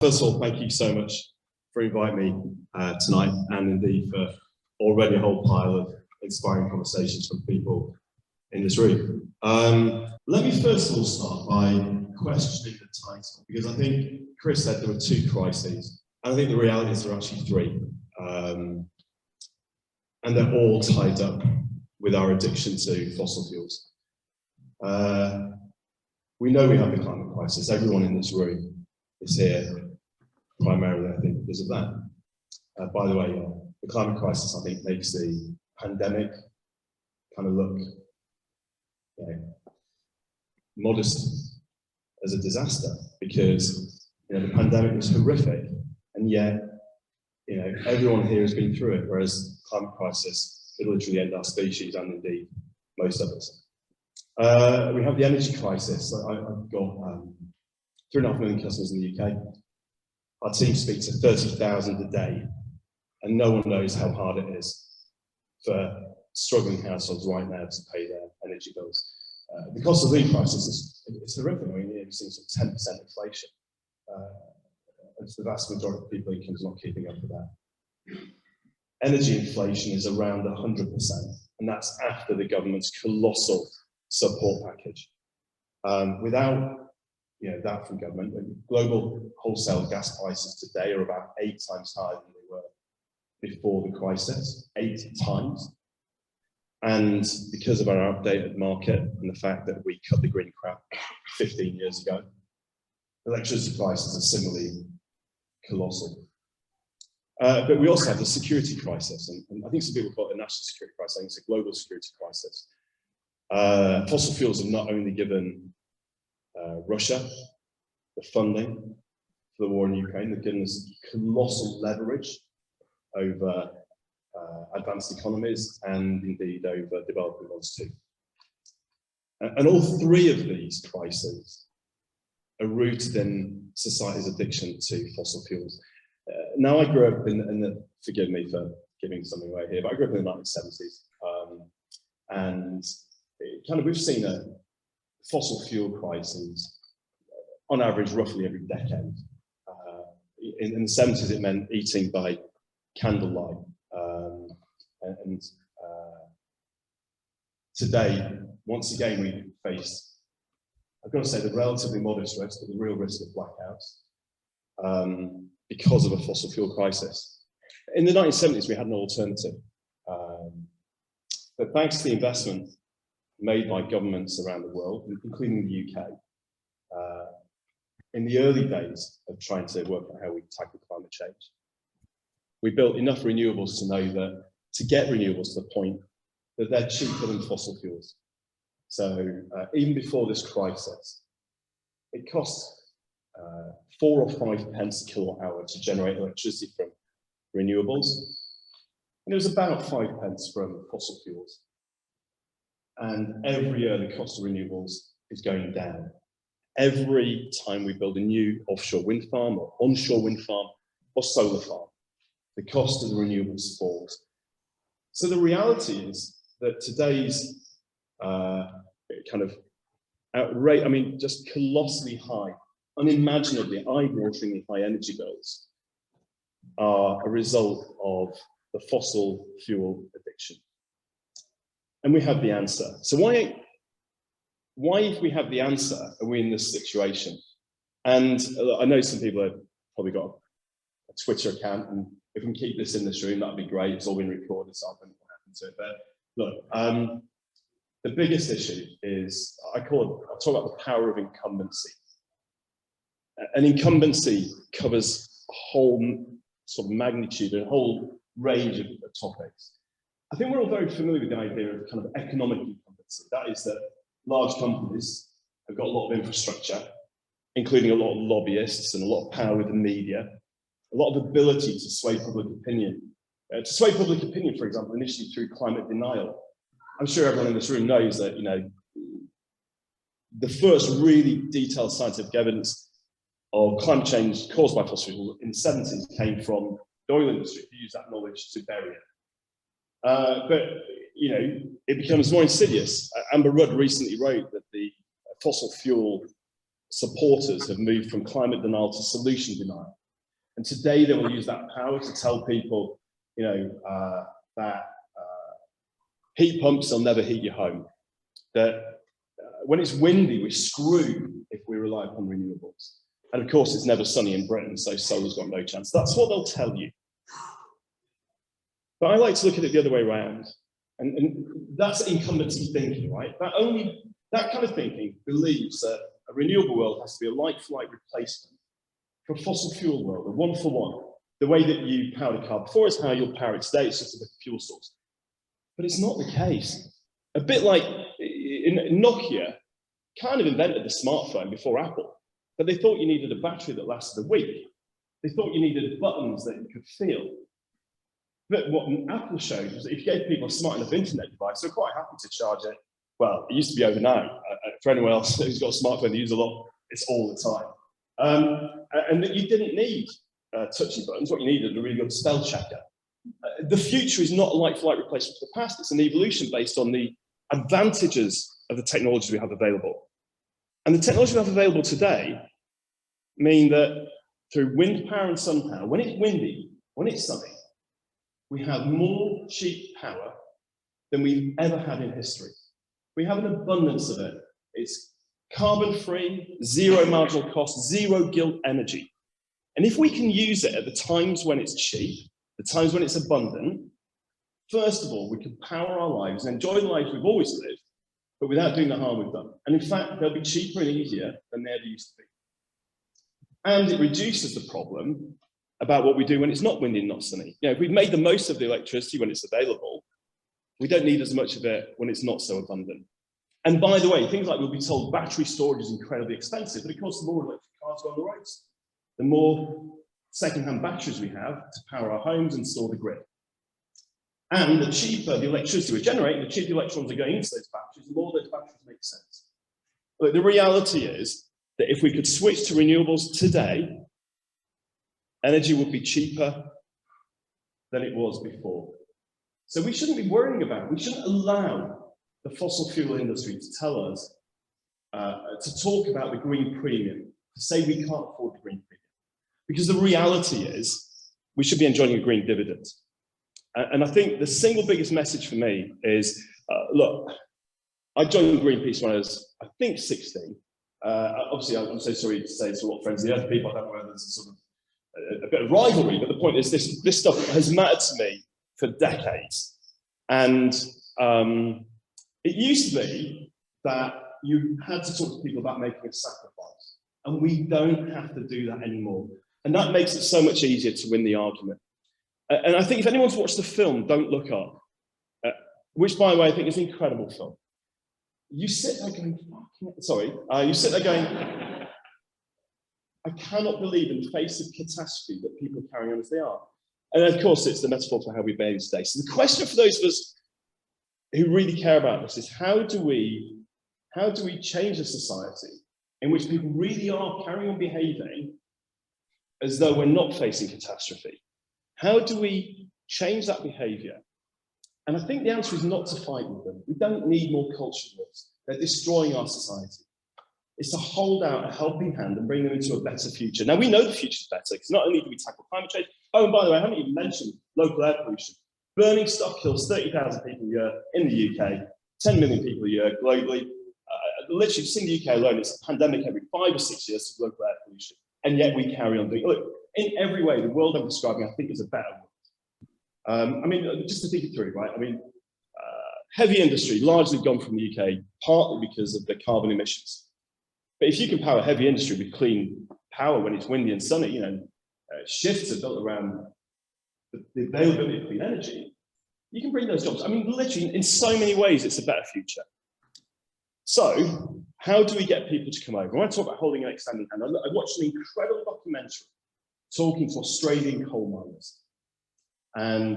First of all, thank you so much for inviting me tonight, and indeed for already a whole pile of inspiring conversations from people in this room. Let me first of all start by questioning the title, because I think Chris said there were two crises, and I think the reality is there are actually three, and they're all tied up with our addiction to fossil fuels. We know we have the climate crisis. Everyone in this room is here primarily, I think, because of that. By the way, the climate crisis, I think, makes the pandemic kind of look modest as a disaster, because the pandemic was horrific, and yet everyone here has been through it, whereas the climate crisis could literally end our species, and indeed most of us. We have the energy crisis. I've got 3.5 million customers in the UK. Our team speaks to 30,000 a day, and no one knows how hard it is for struggling households right now to pay their energy bills. The cost of living crisis is horrific. I mean, we've seen some 10% inflation. It's the vast majority of people incomes not keeping up with that. Energy inflation is around 100%, and that's after the government's colossal support package. Without that from government, global wholesale gas prices today are about 8 times higher than they were before the crisis, 8 times. And because of our outdated market and the fact that we cut the green crap 15 years ago, electricity prices are similarly colossal. But we also have the security crisis, and I think some people call it a national security crisis. I think it's a global security crisis. Fossil fuels have not only given Russia the funding for the war in Ukraine, they've given us colossal leverage over advanced economies, and indeed over developing ones too. And all three of these crises are rooted in society's addiction to fossil fuels. Now, I grew up forgive me for giving something away here, but I grew up in the 1970s, and we've seen a fossil fuel crisis on average roughly every decade. In the 70s, it meant eating by candlelight, and today, once again, we face, I've got to say, the relatively modest risk, but the real risk of blackouts because of a fossil fuel crisis. In the 1970s, we had an alternative, but thanks to the investment made by governments around the world, including the UK, in the early days of trying to work out how we tackle climate change, we built enough renewables to know that to get renewables to the point that they're cheaper than fossil fuels. So even before this crisis, it costs 4 or 5 pence a kilowatt hour to generate electricity from renewables, and it was about 5 pence from fossil fuels. And every year the cost of renewables is going down. Every time we build a new offshore wind farm or onshore wind farm or solar farm, the cost of the renewables falls. So the reality is that today's just colossally high, unimaginably eye-wateringly high energy bills are a result of the fossil fuel addiction. And we have the answer. So why if we have the answer, are we in this situation? And I know some people have probably got a Twitter account, and if we can keep this in this room, that'd be great. It's all been recorded, so I don't know what happened to it. But look, the biggest issue is, I talk about the power of incumbency. And incumbency covers a whole sort of magnitude, a whole range of topics. I think we're all very familiar with the idea of kind of economic incumbency. That is that large companies have got a lot of infrastructure, including a lot of lobbyists and a lot of power with the media, a lot of ability to sway public opinion. For example, initially through climate denial. I'm sure everyone in this room knows that, the first really detailed scientific evidence of climate change caused by fossil fuels in the 70s came from the oil industry, who used that knowledge to bury it. But it becomes more insidious. Amber Rudd recently wrote that the fossil fuel supporters have moved from climate denial to solution denial. And today they will use that power to tell people, that heat pumps will never heat your home. That when it's windy, we're screwed if we rely upon renewables. And of course, it's never sunny in Britain, so solar's got no chance. That's what they'll tell you. But I like to look at it the other way around. And that's incumbency thinking, right? That kind of thinking believes that a renewable world has to be a like-for-like replacement for a fossil fuel world, a one-for-one. The way that you powered a car before is how you'll power it today, it's just a fuel source. But it's not the case. A bit like Nokia kind of invented the smartphone before Apple, but they thought you needed a battery that lasted a week. They thought you needed buttons that you could feel. But what Apple showed was that if you gave people a smart enough internet device, they're quite happy to charge it. Well, it used to be overnight. For anyone else who's got a smartphone, they use a lot, it's all the time. And that you didn't need touchy buttons. What you needed was a really good spell checker. The future is not a like-for-like replacement for the past. It's an evolution based on the advantages of the technologies we have available. And the technologies we have available today mean that through wind power and sun power, when it's windy, when it's sunny, we have more cheap power than we've ever had in history. We have an abundance of it. It's carbon-free, zero marginal cost, zero gilt energy. And if we can use it at the times when it's cheap, the times when it's abundant, first of all, we can power our lives and enjoy the lives we've always lived, but without doing the harm we've done. And in fact, they'll be cheaper and easier than they ever used to be. And it reduces the problem about what we do when it's not windy and not sunny. If we've made the most of the electricity when it's available, we don't need as much of it when it's not so abundant. And by the way, things like we'll be told battery storage is incredibly expensive, but of course, the more electric cars go on the roads, the more second-hand batteries we have to power our homes and store the grid. And the cheaper the electricity we're generating, the cheaper the electrons are going into those batteries, the more those batteries make sense. But the reality is that if we could switch to renewables today, energy would be cheaper than it was before. So we shouldn't be worrying about it. We shouldn't allow the fossil fuel industry to tell us, to talk about the green premium, to say we can't afford the green premium. Because the reality is, we should be enjoying a green dividend. And I think the single biggest message for me is, look, I joined Greenpeace when I was, I think, 16. Obviously, I'm so sorry to say it's a lot of friends of the other people. I don't know whether there's a sort of a bit of rivalry, but the point is this stuff has mattered to me for decades. And it used to be that you had to talk to people about making a sacrifice. And we don't have to do that anymore. And that makes it so much easier to win the argument. And I think if anyone's watched the film, Don't Look Up, which, by the way, I think is an incredible film. You sit there going, you sit there going, I cannot believe in the face of catastrophe that people are carrying on as they are. And of course, it's the metaphor for how we behave today. So the question for those of us who really care about this is how do we change a society in which people really are carrying on behaving as though we're not facing catastrophe? How do we change that behavior? And I think the answer is not to fight with them. We don't need more culture wars. They're destroying our society. It's to hold out a helping hand and bring them into a better future. Now, we know the future's better, because not only do we tackle climate change, oh, and by the way, I haven't even mentioned local air pollution. Burning stuff kills 30,000 people a year in the UK, 10 million people a year globally. Literally, just in the UK alone, it's a pandemic every 5 or 6 years of local air pollution. And yet we carry on doing it. Look, in every way, the world I'm describing, I think, is a better world. I mean, just to think it through, right? I mean, heavy industry, largely gone from the UK, partly because of the carbon emissions. But if you can power heavy industry with clean power when it's windy and sunny, shifts are built around the availability of clean energy, you can bring those jobs. I mean, literally, in so many ways, it's a better future. So, how do we get people to come over? I want to talk about holding an extending hand. I watched an incredible documentary talking to Australian coal miners. And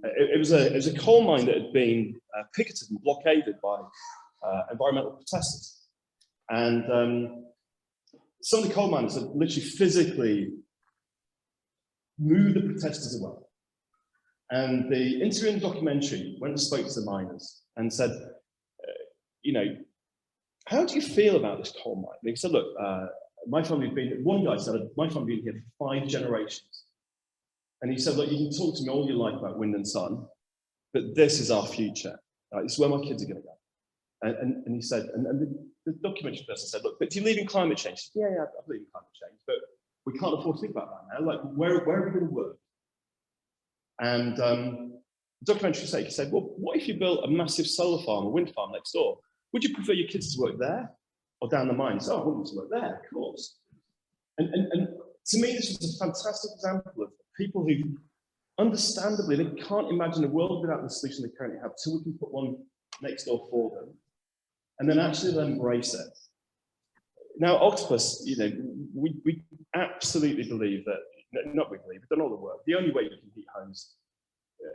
it was a coal mine that had been picketed and blockaded by environmental protesters. And some of the coal miners had literally physically moved the protesters away. And the interview in the documentary went and spoke to the miners and said, how do you feel about this coal mine? And he said, look, one guy said, my family been here for 5 generations. And he said, look, you can talk to me all you like about wind and sun, but this is our future. Right? This is where my kids are going to go. And he said, and the documentary person said, look, but do you believe in climate change? Said, yeah, I believe in climate change, but we can't afford to think about that now. Like, where are we going to work? And the documentary said, well, what if you built a massive solar farm or wind farm next door? Would you prefer your kids to work there or down the mine? So I want them to work there, of course. And to me, this was a fantastic example of people who, understandably, they can't imagine a world without the solution they currently have till we can put one next door for them, and then actually they'll embrace it. Now, Octopus, we absolutely believe that, we believe, we've done all the work. The only way you can heat homes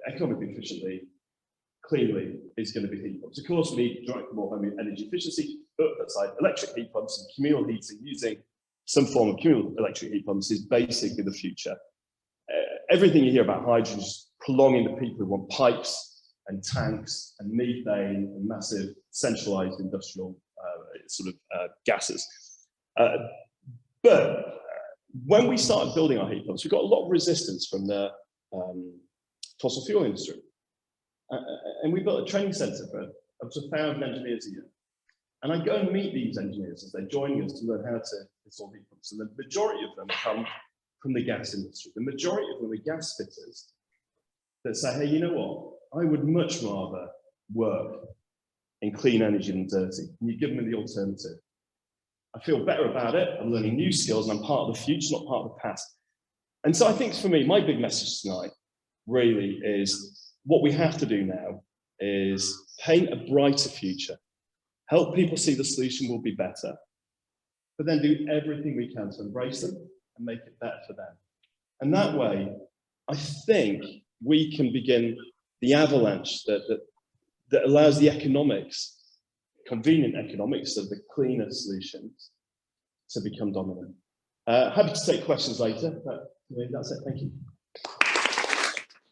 economically efficiently, cleanly, is going to be heat pumps. Of course, we need to drive more home energy efficiency, but aside, electric heat pumps and communal heating using some form of communal electric heat pumps is basically the future. Everything you hear about hydrogen is prolonging the people who want pipes and tanks and methane and massive centralized industrial gases. But when we started building our heat pumps, we got a lot of resistance from the fossil fuel industry. And we built a training center for up to 1,000 engineers a year. And I go and meet these engineers as they're joining us to learn how to install heat pumps. And the majority of them come from the gas industry. The majority of them are gas fitters that say, hey, you know what? I would much rather work in clean energy than dirty. And you give me the alternative. I feel better about it. I'm learning new skills and I'm part of the future, not part of the past. And so I think for me, my big message tonight really is what we have to do now is paint a brighter future, help people see the solution will be better, but then do everything we can to embrace them and make it better for them. And that way, I think we can begin the avalanche that allows the economics, convenient economics of the cleaner solutions to become dominant. Happy to take questions later, but that's it. Thank you.